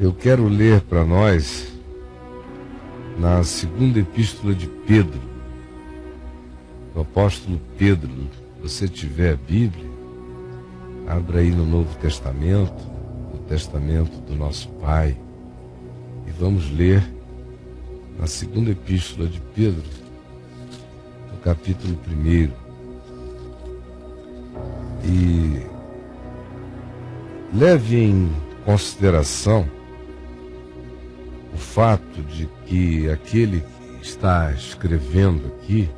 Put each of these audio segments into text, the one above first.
Eu quero ler para nós na segunda epístola de Pedro, o apóstolo Pedro. Se você tiver a Bíblia, abra aí no Novo Testamento, no Testamento do nosso Pai, e vamos ler na segunda epístola de Pedro, no capítulo 1. E leve em consideração o fato de que aquele que está escrevendo aqui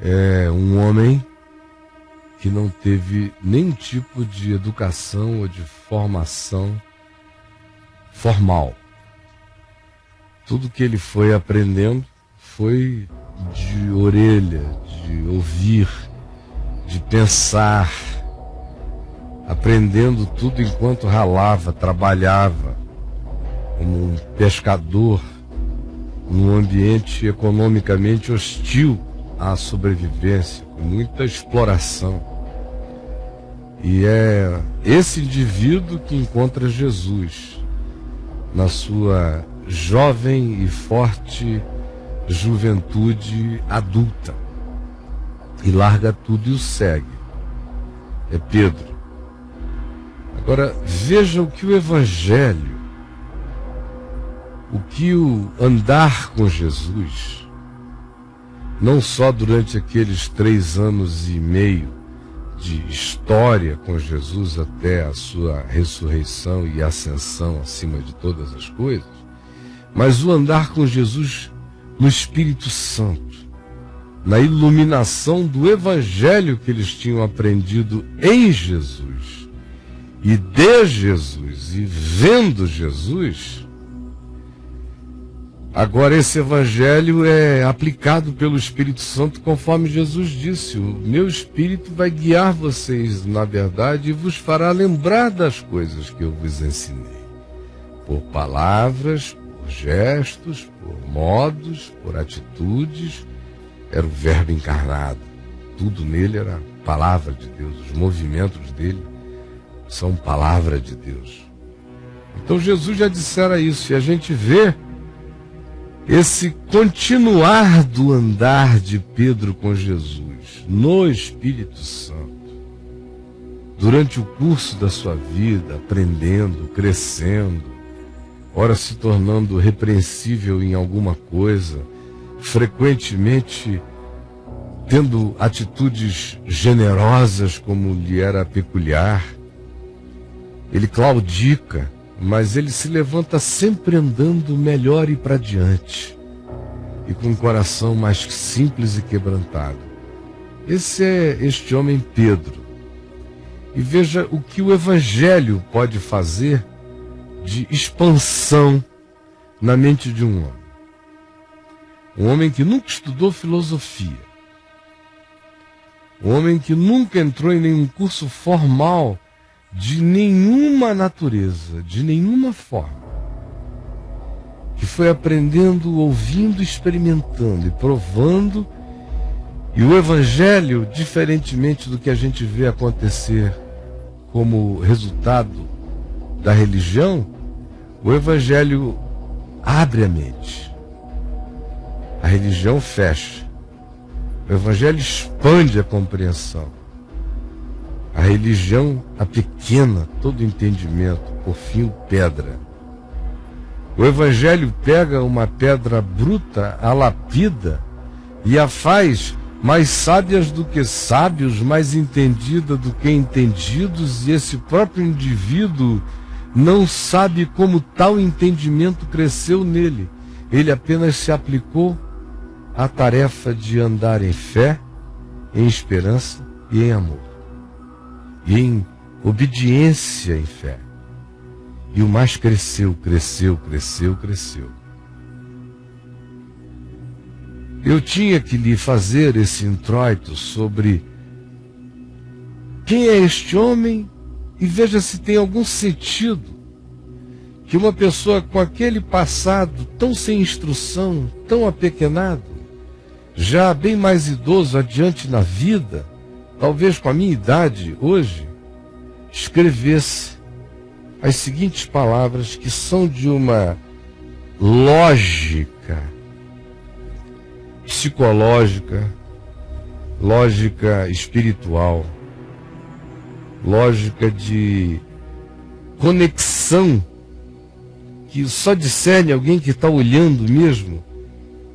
é um homem que não teve nenhum tipo de educação ou de formação formal. Tudo que ele foi aprendendo foi de orelha, de ouvir, de pensar, aprendendo tudo enquanto ralava, trabalhava, como um pescador, num ambiente economicamente hostil à sobrevivência, com muita exploração. E é esse indivíduo que encontra Jesus na sua jovem e forte juventude adulta e larga tudo e o segue. É Pedro. Agora veja o que o Evangelho, o que o andar com Jesus, não só durante aqueles 3 anos e meio de história com Jesus até a sua ressurreição e ascensão acima de todas as coisas, mas o andar com Jesus no Espírito Santo, na iluminação do Evangelho que eles tinham aprendido em Jesus, e de Jesus, e vendo Jesus. Agora esse Evangelho é aplicado pelo Espírito Santo, conforme Jesus disse: o meu Espírito vai guiar vocês na verdade e vos fará lembrar das coisas que eu vos ensinei, por palavras, por gestos, por modos, por atitudes. Era o Verbo encarnado, tudo nele era palavra de Deus, os movimentos dele são palavra de Deus. Então Jesus já dissera isso, e a gente vê esse continuar do andar de Pedro com Jesus no Espírito Santo, durante o curso da sua vida, aprendendo, crescendo, ora se tornando repreensível em alguma coisa, frequentemente tendo atitudes generosas como lhe era peculiar. Ele claudica, mas ele se levanta sempre andando melhor e para diante, e com um coração mais simples e quebrantado. Esse é este homem Pedro. E veja o que o Evangelho pode fazer de expansão na mente de um homem. Um homem que nunca estudou filosofia, um homem que nunca entrou em nenhum curso formal de nenhuma natureza, de nenhuma forma, que foi aprendendo, ouvindo, experimentando e provando. E o Evangelho, diferentemente do que a gente vê acontecer como resultado da religião, o Evangelho abre a mente, a religião fecha. O Evangelho expande a compreensão, a religião apequena todo entendimento, por fim o pedra. O Evangelho pega uma pedra bruta, a lapida e a faz mais sábias do que sábios, mais entendida do que entendidos, e esse próprio indivíduo não sabe como tal entendimento cresceu nele. Ele apenas se aplicou à tarefa de andar em fé, em esperança e em amor, e em obediência em fé. E o mais cresceu, cresceu, cresceu, cresceu. Eu tinha que lhe fazer esse introito sobre quem é este homem, e veja se tem algum sentido que uma pessoa com aquele passado tão sem instrução, tão apequenado, já bem mais idoso adiante na vida, talvez com a minha idade hoje, escrevesse as seguintes palavras que são de uma lógica psicológica, lógica espiritual, lógica de conexão, que só discerne alguém que está olhando mesmo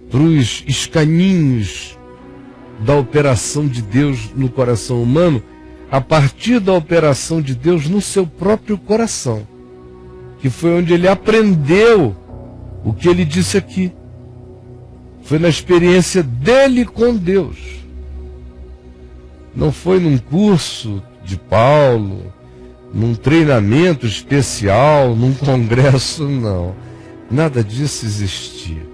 para os escaninhos da operação de Deus no coração humano, a partir da operação de Deus no seu próprio coração, que foi onde ele aprendeu o que ele disse aqui. Foi na experiência dele com Deus. Não foi num curso de Paulo, num treinamento especial, num congresso, não. Nada disso existia.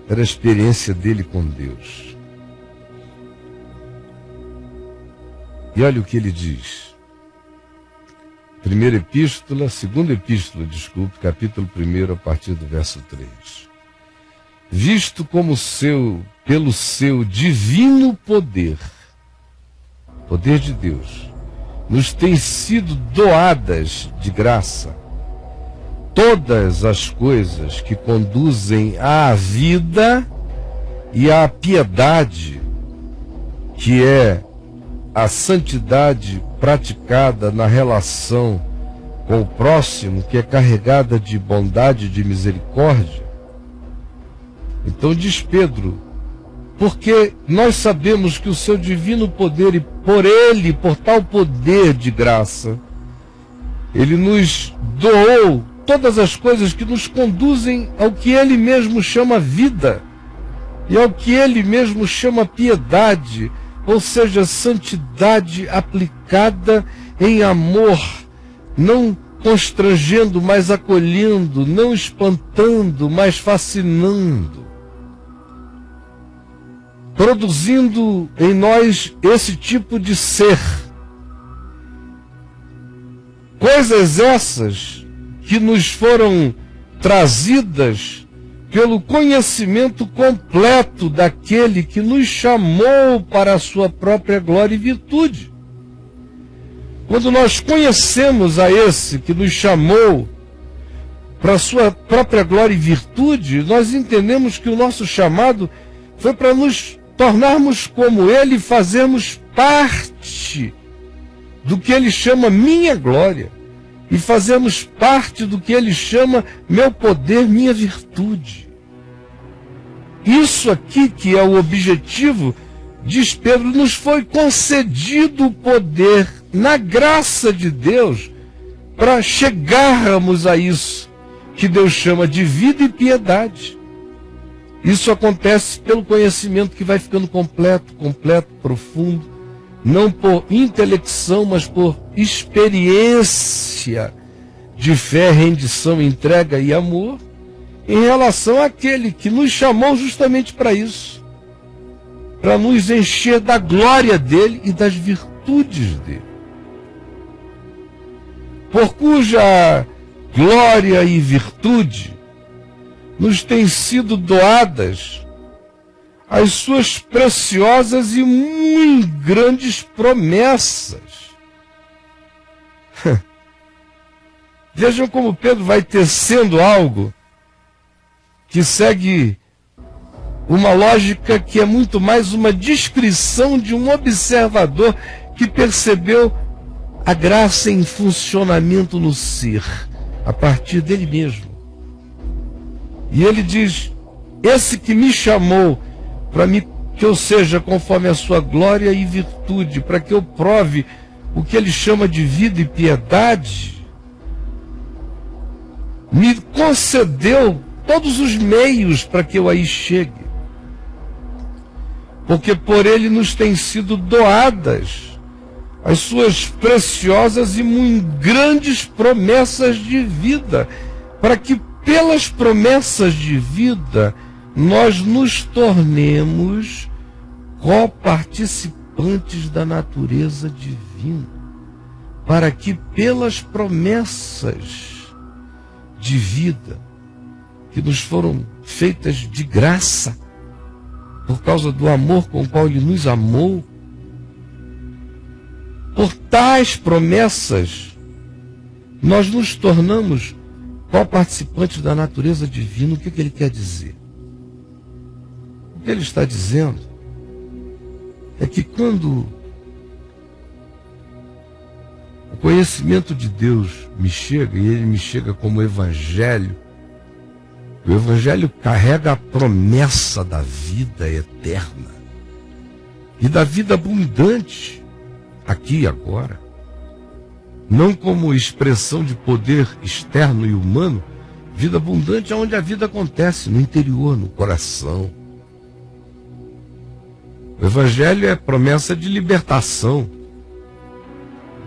Era a experiência dele com Deus. E olha o que ele diz. Segunda epístola, capítulo 1, a partir do verso 3. Visto como pelo seu divino poder, poder de Deus, nos têm sido doadas de graça todas as coisas que conduzem à vida e à piedade, que é a santidade praticada na relação com o próximo, que é carregada de bondade e de misericórdia. Então diz Pedro, porque nós sabemos que o seu divino poder, e por tal poder de graça, ele nos doou todas as coisas que nos conduzem ao que ele mesmo chama vida, e ao que ele mesmo chama piedade, ou seja, santidade aplicada em amor, não constrangendo, mas acolhendo, não espantando, mas fascinando, produzindo em nós esse tipo de ser. Coisas essas que nos foram trazidas pelo conhecimento completo daquele que nos chamou para a sua própria glória e virtude. Quando nós conhecemos a esse que nos chamou para a sua própria glória e virtude, nós entendemos que o nosso chamado foi para nos tornarmos como ele, fazermos parte do que ele chama minha glória, e fazermos parte do que ele chama meu poder, minha virtude. Isso aqui que é o objetivo, diz Pedro, nos foi concedido o poder na graça de Deus para chegarmos a isso que Deus chama de vida e piedade. Isso acontece pelo conhecimento que vai ficando completo, profundo, não por intelecção, mas por experiência de fé, rendição, entrega e amor, em relação àquele que nos chamou justamente para isso, para nos encher da glória dele e das virtudes dele, por cuja glória e virtude nos têm sido doadas as suas preciosas e muito grandes promessas. Vejam como Pedro vai tecendo algo que segue uma lógica que é muito mais uma descrição de um observador que percebeu a graça em funcionamento no ser, a partir dele mesmo. E ele diz, esse que me chamou para que eu seja conforme a sua glória e virtude, para que eu prove o que ele chama de vida e piedade, me concedeu todos os meios para que eu aí chegue. Porque por ele nos têm sido doadas as suas preciosas e muito grandes promessas de vida, para que pelas promessas de vida nós nos tornemos coparticipantes da natureza divina, para que pelas promessas de vida que nos foram feitas de graça, por causa do amor com o qual ele nos amou, por tais promessas nós nos tornamos co-participantes da natureza divina. O que ele quer dizer? O que ele está dizendo é que quando o conhecimento de Deus me chega, e ele me chega como evangelho, o evangelho carrega a promessa da vida eterna e da vida abundante aqui e agora, não como expressão de poder externo e humano. Vida abundante é onde a vida acontece, no interior, no coração. O evangelho é promessa de libertação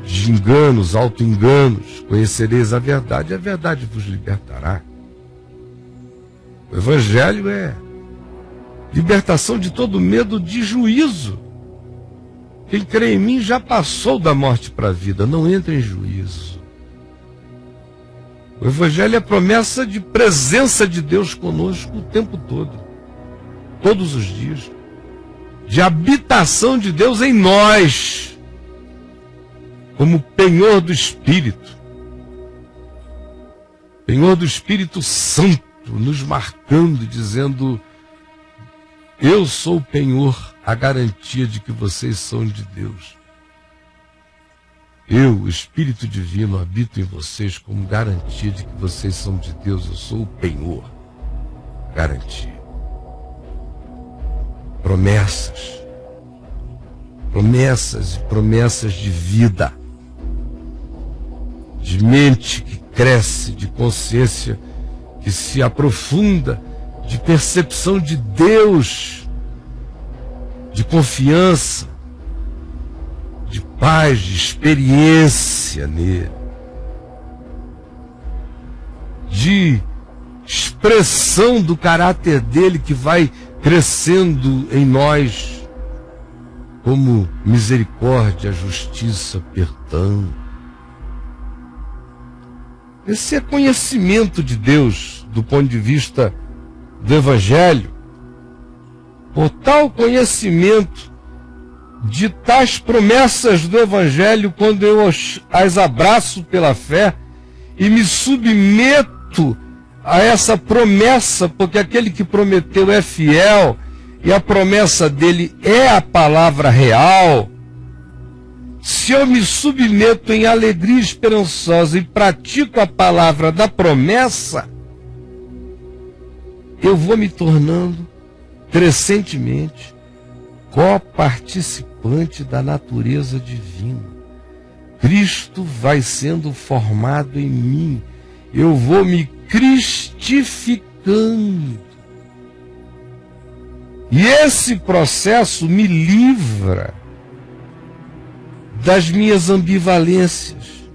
de enganos, auto-enganos. Conhecereis a verdade, e a verdade vos libertará. O evangelho é libertação de todo medo de juízo. Quem crê em mim já passou da morte para a vida, não entra em juízo. O evangelho é promessa de presença de Deus conosco o tempo todo, todos os dias, de habitação de Deus em nós, como penhor do Espírito, penhor do Espírito Santo, nos marcando, dizendo: eu sou o penhor, a garantia de que vocês são de Deus. Eu, o Espírito Divino, habito em vocês como garantia de que vocês são de Deus. Eu sou o penhor, garantia. Promessas, promessas e promessas de vida, de mente que cresce, de consciência que se aprofunda, de percepção de Deus, de confiança, de paz, de experiência nele, de expressão do caráter dele que vai crescendo em nós, como misericórdia, justiça, perdão. Esse é conhecimento de Deus do ponto de vista do Evangelho. Por tal conhecimento de tais promessas do Evangelho, quando eu as abraço pela fé e me submeto a essa promessa, porque aquele que prometeu é fiel e a promessa dele é a palavra real. Se eu me submeto em alegria esperançosa e pratico a palavra da promessa, eu vou me tornando crescentemente co-participante da natureza divina. Cristo vai sendo formado em mim. Eu vou me cristificando. E esse processo me livra das minhas ambivalências,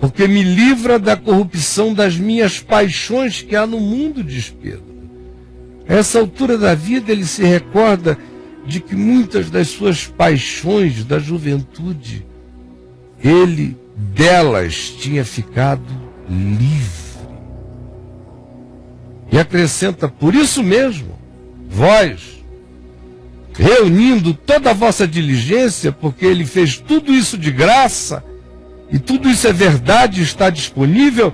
porque me livra da corrupção das minhas paixões que há no mundo, diz Pedro. A essa altura da vida ele se recorda de que muitas das suas paixões da juventude, ele delas tinha ficado livre. E acrescenta: por isso mesmo, vós, reunindo toda a vossa diligência, porque ele fez tudo isso de graça, e tudo isso é verdade, está disponível,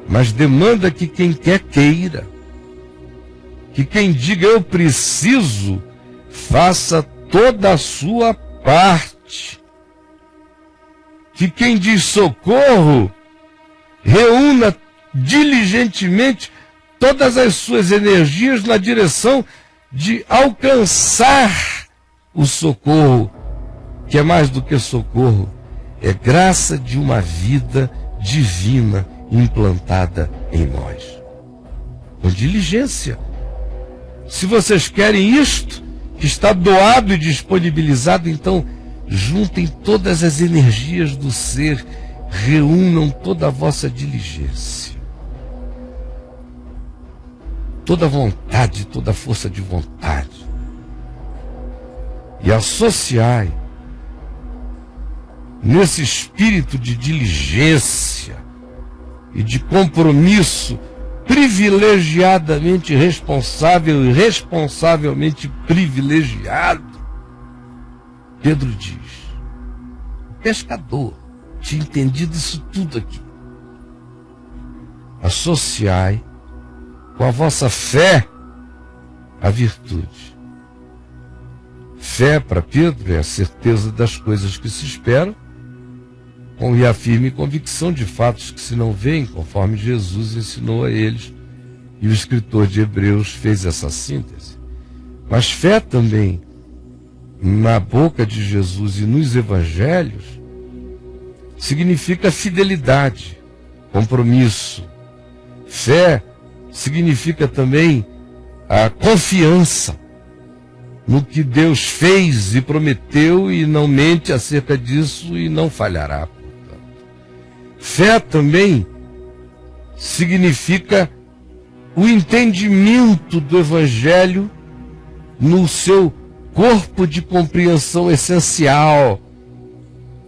mas demanda que quem quer queira, que quem diga eu preciso, faça toda a sua parte, que quem diz socorro, reúna diligentemente todas as suas energias na direção de alcançar o socorro, que é mais do que socorro, é graça de uma vida divina implantada em nós. Com diligência. Se vocês querem isto, que está doado e disponibilizado, então juntem todas as energias do ser, reúnam toda a vossa diligência, toda a vontade, toda a força de vontade, e associai nesse espírito de diligência e de compromisso privilegiadamente responsável e responsavelmente privilegiado. Pedro diz: pescador tinha entendido isso tudo aqui. Associai com a vossa fé a virtude. Fé, para Pedro, é a certeza das coisas que se esperam, com a firme convicção de fatos que se não veem, conforme Jesus ensinou a eles, e o escritor de Hebreus fez essa síntese. Mas fé também, na boca de Jesus e nos evangelhos, significa fidelidade, compromisso. Fé significa também a confiança no que Deus fez e prometeu e não mente acerca disso e não falhará, portanto. Fé também significa o entendimento do Evangelho no seu corpo de compreensão essencial.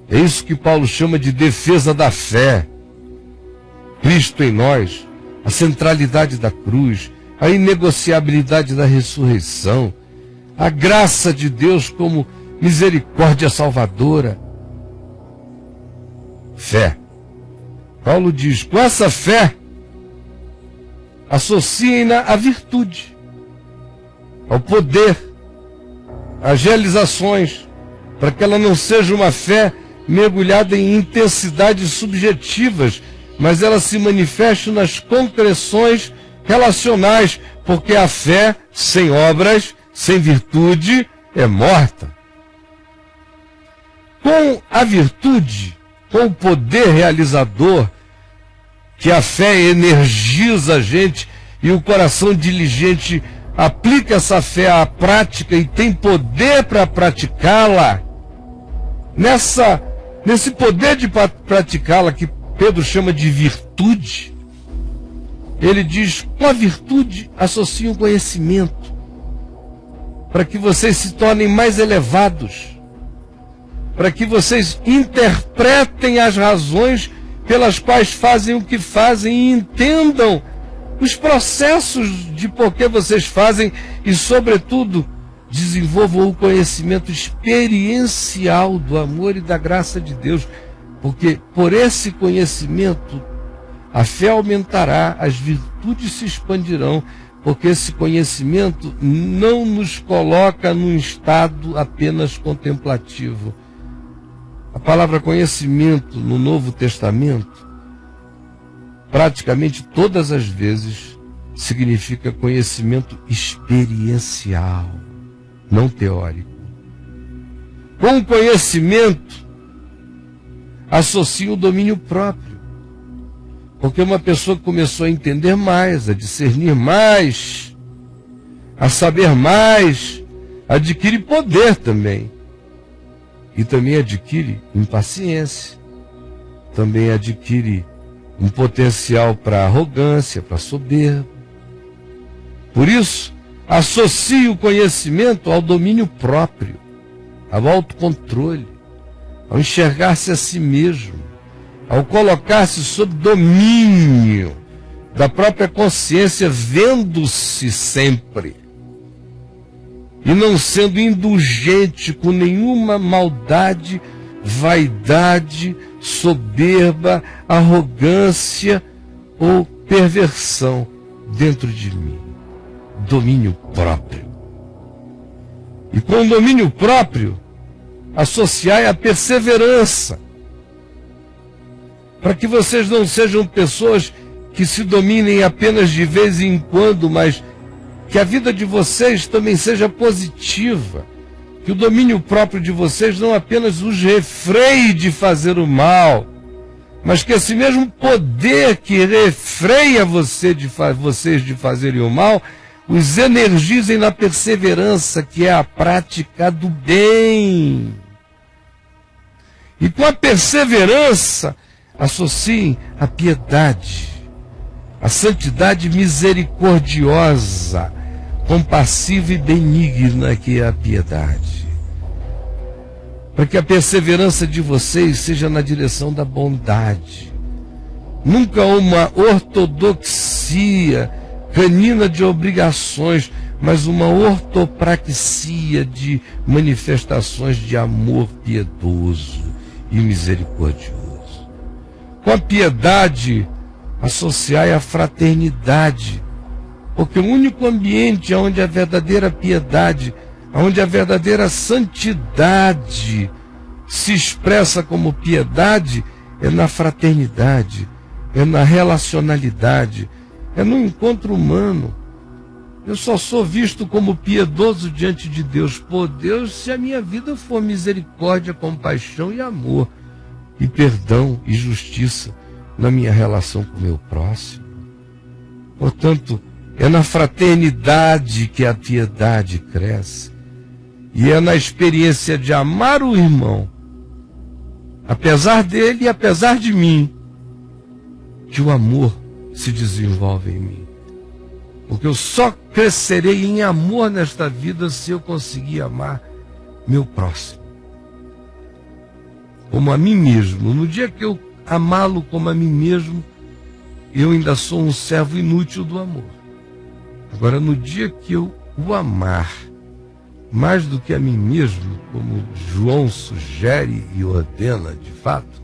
É isso que Paulo chama de defesa da fé. Cristo em nós, a centralidade da cruz, a inegociabilidade da ressurreição, a graça de Deus como misericórdia salvadora. Fé. Paulo diz, com essa fé, associem-na à virtude, ao poder, às realizações, para que ela não seja uma fé mergulhada em intensidades subjetivas, mas ela se manifeste nas concreções relacionais, porque a fé sem obras, sem virtude, é morta. Com a virtude, com o poder realizador, que a fé energiza a gente e o coração diligente aplica essa fé à prática e tem poder para praticá-la, nesse poder de praticá-la que Pedro chama de virtude, ele diz, com a virtude associa o conhecimento, para que vocês se tornem mais elevados, para que vocês interpretem as razões pelas quais fazem o que fazem e entendam os processos de por que vocês fazem e, sobretudo, desenvolvam o conhecimento experiencial do amor e da graça de Deus, porque por esse conhecimento a fé aumentará, as virtudes se expandirão, porque esse conhecimento não nos coloca num estado apenas contemplativo. A palavra conhecimento no Novo Testamento, praticamente todas as vezes, significa conhecimento experiencial, não teórico. Com o conhecimento, associa o domínio próprio. Porque uma pessoa que começou a entender mais, a discernir mais, a saber mais, adquire poder também. E também adquire impaciência. Também adquire um potencial para arrogância, para soberba. Por isso, associe o conhecimento ao domínio próprio, ao autocontrole, ao enxergar-se a si mesmo, ao colocar-se sob domínio da própria consciência, vendo-se sempre e não sendo indulgente com nenhuma maldade, vaidade, soberba, arrogância ou perversão dentro de mim. Domínio próprio. E com o domínio próprio, associai a perseverança, para que vocês não sejam pessoas que se dominem apenas de vez em quando, mas que a vida de vocês também seja positiva, que o domínio próprio de vocês não apenas os refreie de fazer o mal, mas que esse mesmo poder que refreia vocês de fazerem o mal, os energizem na perseverança, que é a prática do bem. E com a perseverança, associem a piedade, a santidade misericordiosa, compassiva e benigna, que é a piedade. Para que a perseverança de vocês seja na direção da bondade. Nunca uma ortodoxia canina de obrigações, mas uma ortopraxia de manifestações de amor piedoso e misericordioso. Com a piedade, associai a fraternidade. Porque o único ambiente onde a verdadeira piedade, onde a verdadeira santidade se expressa como piedade, é na fraternidade, é na relacionalidade, é no encontro humano. Eu só sou visto como piedoso diante de Deus, por Deus, se a minha vida for misericórdia, compaixão e amor, e perdão e justiça na minha relação com o meu próximo. Portanto, é na fraternidade que a piedade cresce. E é na experiência de amar o irmão, apesar dele e apesar de mim, que o amor se desenvolve em mim. Porque eu só crescerei em amor nesta vida se eu conseguir amar meu próximo como a mim mesmo. No dia que eu amá-lo como a mim mesmo, eu ainda sou um servo inútil do amor. Agora, no dia que eu o amar mais do que a mim mesmo, como João sugere e ordena de fato,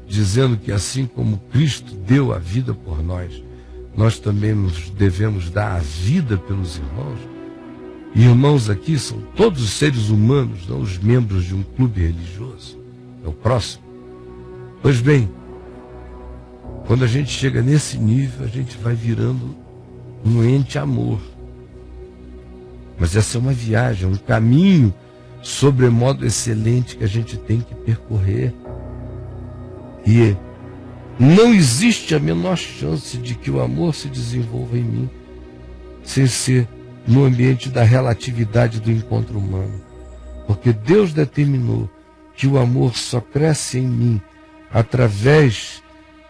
dizendo que assim como Cristo deu a vida por nós, nós também nos devemos dar a vida pelos irmãos. E irmãos aqui são todos os seres humanos, não os membros de um clube religioso. É o próximo. Pois bem, quando a gente chega nesse nível, a gente vai virando um ente amor. Mas essa é uma viagem, um caminho sobremodo excelente que a gente tem que percorrer. E não existe a menor chance de que o amor se desenvolva em mim sem ser no ambiente da relatividade do encontro humano. Porque Deus determinou que o amor só cresce em mim através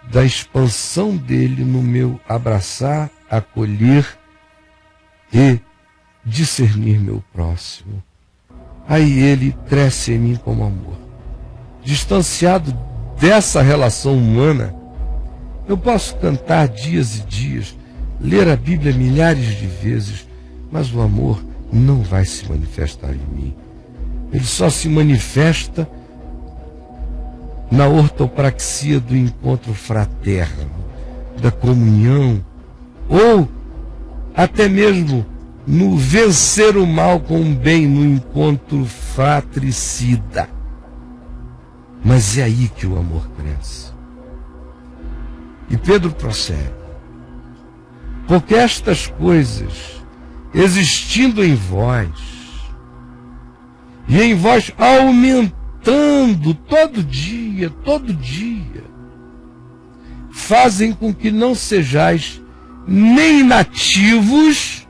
da expansão dele no meu abraçar, acolher e discernir meu próximo. Aí ele cresce em mim como amor. Distanciado dessa relação humana, eu posso cantar dias e dias, ler a Bíblia milhares de vezes, mas o amor não vai se manifestar em mim. Ele só se manifesta na ortopraxia do encontro fraterno, da comunhão, ou até mesmo no vencer o mal com o bem, no encontro fratricida. Mas é aí que o amor cresce. E Pedro prossegue. Porque estas coisas, existindo em vós, e em vós aumentando todo dia, fazem com que não sejais nem inativos,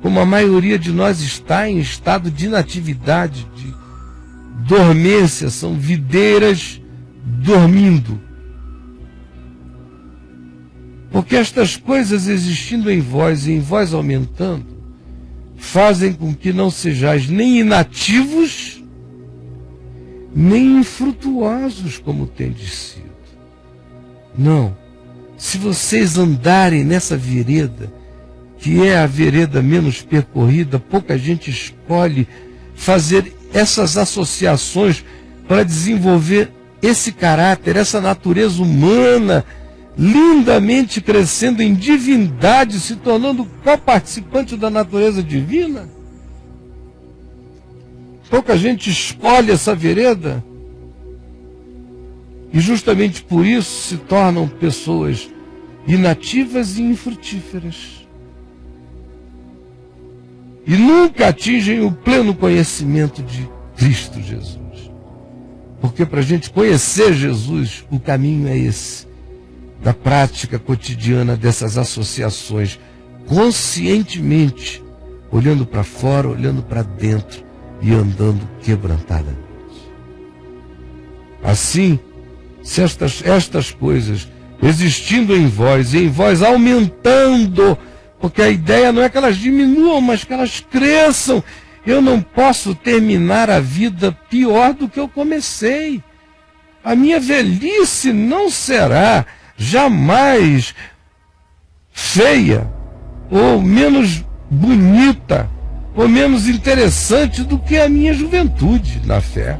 como a maioria de nós está em estado de inatividade, de dormência, são videiras dormindo. Porque estas coisas existindo em vós e em vós aumentando, fazem com que não sejais nem inativos, nem infrutuosos como tendes sido. Não. Se vocês andarem nessa vereda, que é a vereda menos percorrida, pouca gente escolhe fazer essas associações para desenvolver esse caráter, essa natureza humana, lindamente crescendo em divindade, se tornando co-participante da natureza divina. Pouca gente escolhe essa vereda e justamente por isso se tornam pessoas inativas e infrutíferas. E nunca atingem o pleno conhecimento de Cristo Jesus. Porque para a gente conhecer Jesus, o caminho é esse, da prática cotidiana dessas associações, conscientemente, olhando para fora, olhando para dentro e andando quebrantadamente. Assim, se estas coisas existindo em vós, e em vós aumentando, porque a ideia não é que elas diminuam, mas que elas cresçam. Eu não posso terminar a vida pior do que eu comecei. A minha velhice não será jamais feia, ou menos bonita, ou menos interessante do que a minha juventude na fé.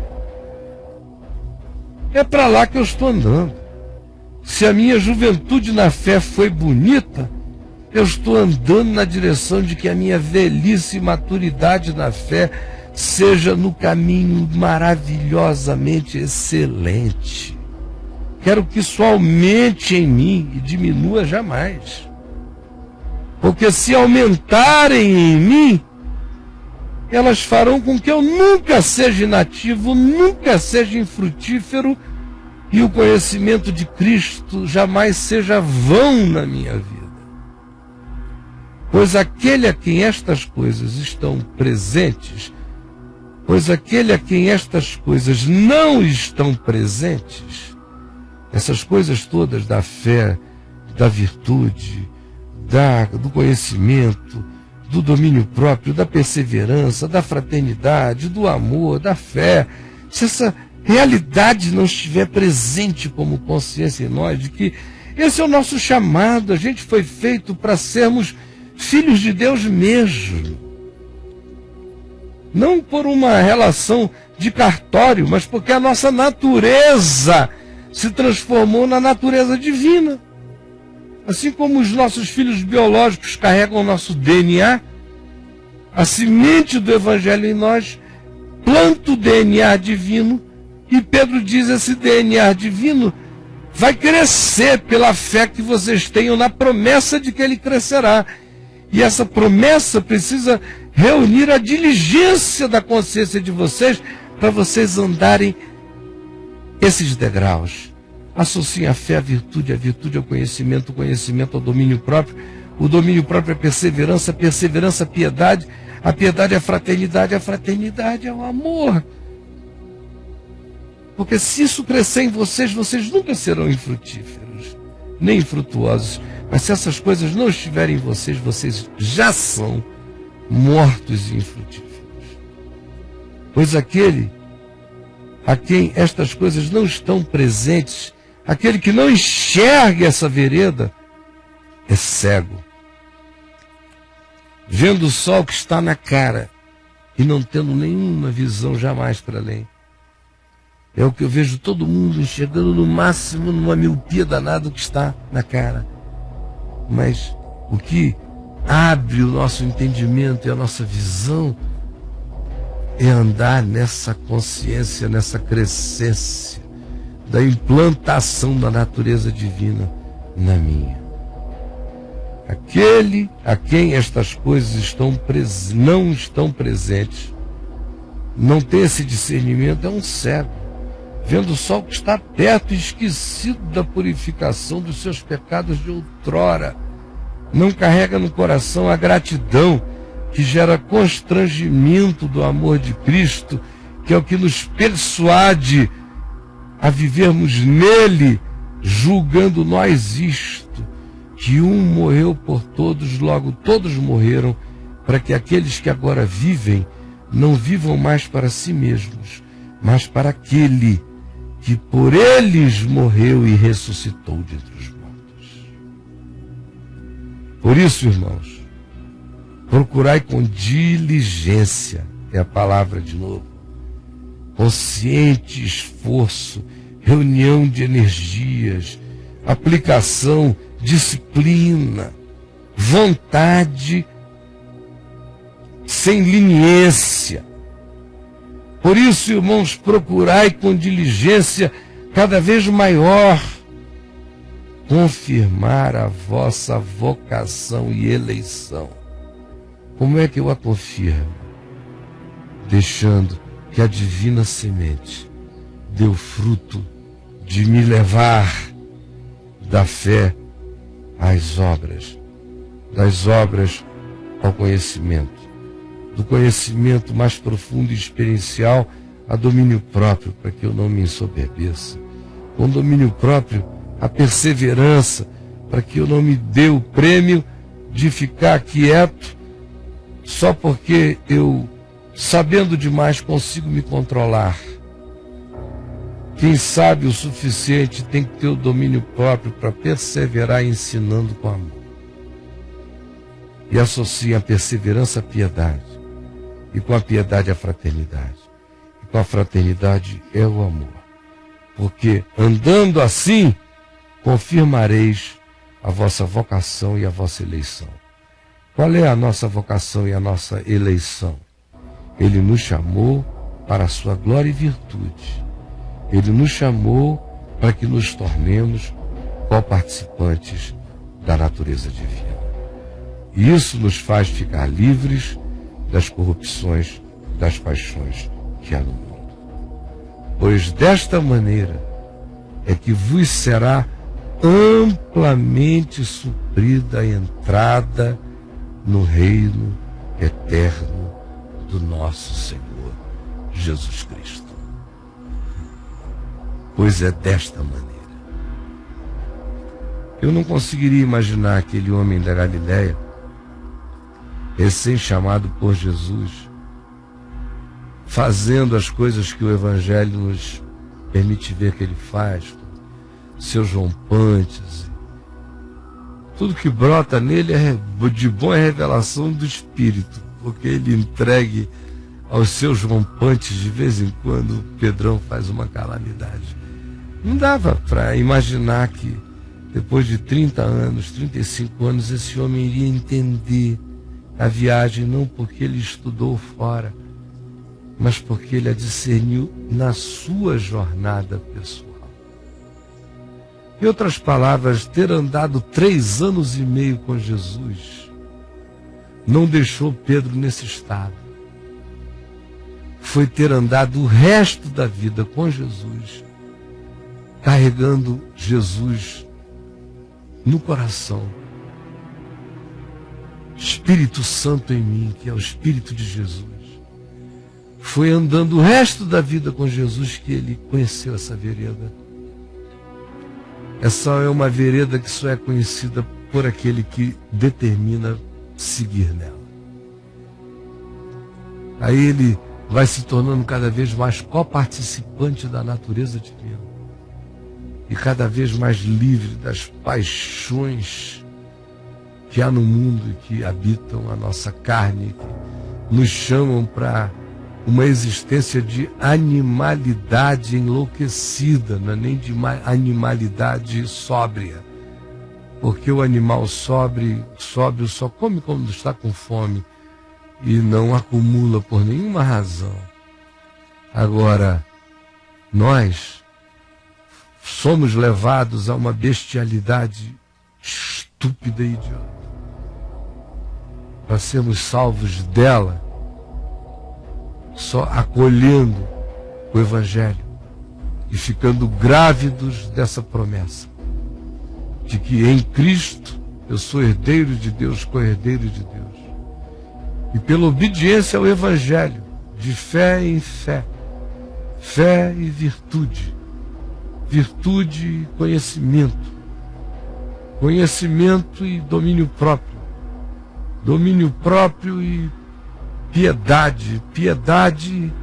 É para lá que eu estou andando. se a minha juventude na fé foi bonita, eu estou andando na direção de que a minha velhice e maturidade na fé seja no caminho maravilhosamente excelente. Quero que isso aumente em mim e diminua jamais. Porque se aumentarem em mim, elas farão com que eu nunca seja inativo, nunca seja infrutífero, e o conhecimento de Cristo jamais seja vão na minha vida. Pois aquele a quem estas coisas estão presentes, pois aquele a quem estas coisas não estão presentes, essas coisas todas da fé, da virtude, do conhecimento, do domínio próprio, da perseverança, da fraternidade, do amor, da fé, se essa realidade não estiver presente como consciência em nós, de que esse é o nosso chamado, a gente foi feito para sermos filhos de Deus mesmo. Não por uma relação de cartório, mas porque a nossa natureza se transformou na natureza divina. Assim como os nossos filhos biológicos carregam o nosso DNA, a semente do Evangelho em nós planta o DNA divino, e Pedro diz: esse DNA divino vai crescer pela fé que vocês tenham na promessa de que ele crescerá. E essa promessa precisa reunir a diligência da consciência de vocês para vocês andarem esses degraus. Associem a fé à virtude, a virtude ao conhecimento, o conhecimento ao domínio próprio, o domínio próprio à perseverança, a perseverança à piedade, a piedade à fraternidade, a fraternidade ao amor. Porque se isso crescer em vocês, vocês nunca serão infrutíferos, nem infrutuosos. Mas se essas coisas não estiverem em vocês, vocês já são mortos e infrutíferos. Pois aquele a quem estas coisas não estão presentes, aquele que não enxerga essa vereda, é cego, vendo o sol que está na cara e não tendo nenhuma visão jamais para além. É o que eu vejo todo mundo enxergando no máximo numa miopia danada que está na cara. Mas o que abre o nosso entendimento e a nossa visão é andar nessa consciência, nessa crescência da implantação da natureza divina na minha. Aquele a quem estas coisas não estão presentes, não tem esse discernimento, é um cego, vendo o sol que está perto e esquecido da purificação dos seus pecados de outrora. Não carrega no coração a gratidão que gera constrangimento do amor de Cristo, que é o que nos persuade a vivermos nele, julgando nós isto, que um morreu por todos, logo todos morreram, para que aqueles que agora vivem não vivam mais para si mesmos, mas para aquele que por eles morreu e ressuscitou dentre os mortos. Por isso, irmãos, procurai com diligência, é a palavra de novo, consciente esforço, reunião de energias, aplicação, disciplina, vontade sem leniência. Por isso, irmãos, procurai com diligência cada vez maior confirmar a vossa vocação e eleição. Como é que eu a confirmo? Deixando que a divina semente dê o fruto de me levar da fé às obras, das obras ao conhecimento, do conhecimento mais profundo e experiencial a domínio próprio, para que eu não me ensoberbeça. Com domínio próprio, a perseverança, para que eu não me dê o prêmio de ficar quieto só porque eu, sabendo demais, consigo me controlar. Quem sabe o suficiente tem que ter o domínio próprio para perseverar ensinando com amor. E associa a perseverança à piedade, e com a piedade à fraternidade, e com a fraternidade é o amor. Porque andando assim, confirmareis a vossa vocação e a vossa eleição. Qual é a nossa vocação e a nossa eleição? Ele nos chamou para a sua glória e virtude. Ele nos chamou para que nos tornemos coparticipantes da natureza divina. E isso nos faz ficar livres das corrupções, das paixões que há no mundo. Pois desta maneira é que vos será amplamente suprida a entrada no reino eterno do nosso Senhor Jesus Cristo. Pois é desta maneira. Eu não conseguiria imaginar aquele homem da Galileia, recém-chamado por Jesus, fazendo as coisas que o Evangelho nos permite ver que ele faz, seus rompantes. Tudo que brota nele de bom é revelação do Espírito, porque ele entregue aos seus rompantes, de vez em quando, o Pedrão faz uma calamidade. Não dava para imaginar que, depois de 30 anos, 35 anos, esse homem iria entender a viagem, não porque ele estudou fora, mas porque ele a discerniu na sua jornada pessoal. Em outras palavras, ter andado 3 anos e meio com Jesus não deixou Pedro nesse estado. Foi ter andado o resto da vida com Jesus, carregando Jesus no coração. Espírito Santo em mim, que é o Espírito de Jesus. Foi andando o resto da vida com Jesus que ele conheceu essa vereda. Essa é uma vereda que só é conhecida por aquele que determina seguir nela. Aí ele vai se tornando cada vez mais coparticipante da natureza divina e cada vez mais livre das paixões que há no mundo e que habitam a nossa carne, que nos chamam para uma existência de animalidade enlouquecida, não é nem de animalidade sóbria, porque o animal sóbrio só come quando está com fome e não acumula por nenhuma razão. Agora, nós somos levados a uma bestialidade estúpida e idiota. Para sermos salvos dela, só acolhendo o Evangelho e ficando grávidos dessa promessa de que em Cristo eu sou herdeiro de Deus, co-herdeiro de Deus. E pela obediência ao Evangelho, de fé em fé, fé e virtude, virtude e conhecimento, conhecimento e domínio próprio e piedade, piedade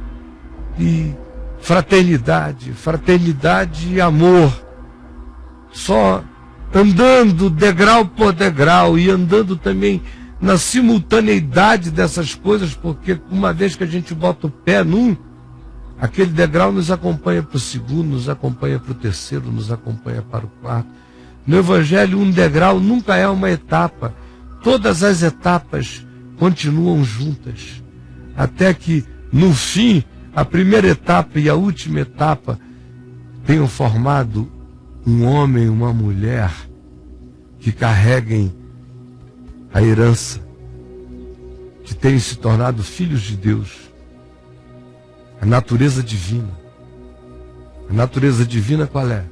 e fraternidade, fraternidade e amor. Só andando degrau por degrau e andando também na simultaneidade dessas coisas, porque uma vez que a gente bota o pé num, aquele degrau nos acompanha para o segundo, nos acompanha para o terceiro, nos acompanha para o quarto. No Evangelho, um degrau nunca é uma etapa. Todas as etapas continuam juntas, até que, no fim, a primeira etapa e a última etapa tenham formado um homem e uma mulher que carreguem a herança, que tenham se tornado filhos de Deus, a natureza divina. A natureza divina qual é?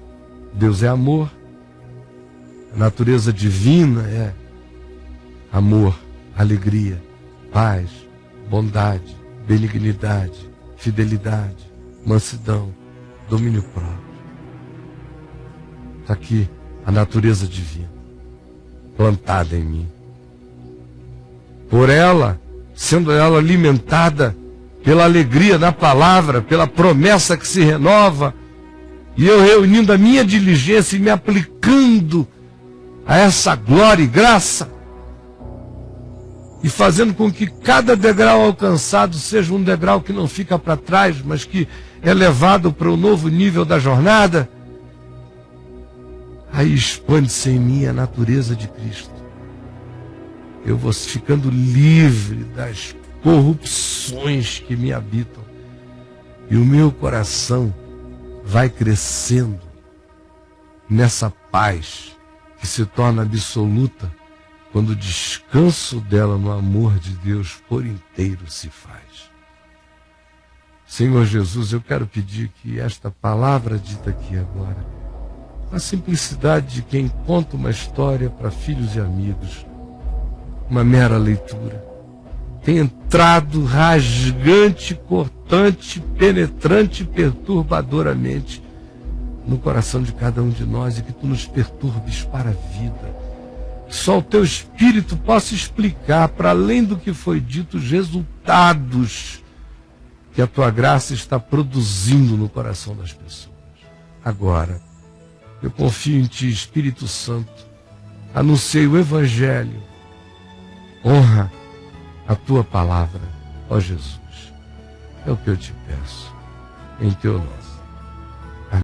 Deus é amor. A natureza divina é amor, alegria, paz, bondade, benignidade, fidelidade, mansidão, domínio próprio. Está aqui a natureza divina, plantada em mim. Por ela, sendo ela alimentada pela alegria da palavra, pela promessa que se renova, e eu reunindo a minha diligência e me aplicando a essa glória e graça, e fazendo com que cada degrau alcançado seja um degrau que não fica para trás, mas que é levado para o novo nível da jornada, aí expande-se em mim a natureza de Cristo. Eu vou ficando livre das corrupções que me habitam. E o meu coração vai crescendo nessa paz que se torna absoluta quando o descanso dela no amor de Deus por inteiro se faz. Senhor Jesus, eu quero pedir que esta palavra dita aqui agora, a simplicidade de quem conta uma história para filhos e amigos, uma mera leitura, tem entrado rasgante, cortante, penetrante, perturbadoramente no coração de cada um de nós, e que tu nos perturbes para a vida. Só o teu Espírito possa explicar, para além do que foi dito, os resultados que a tua graça está produzindo no coração das pessoas. Agora, eu confio em ti, Espírito Santo, anunciei o Evangelho, honra a tua palavra, ó Jesus. É o que eu te peço, em teu nome.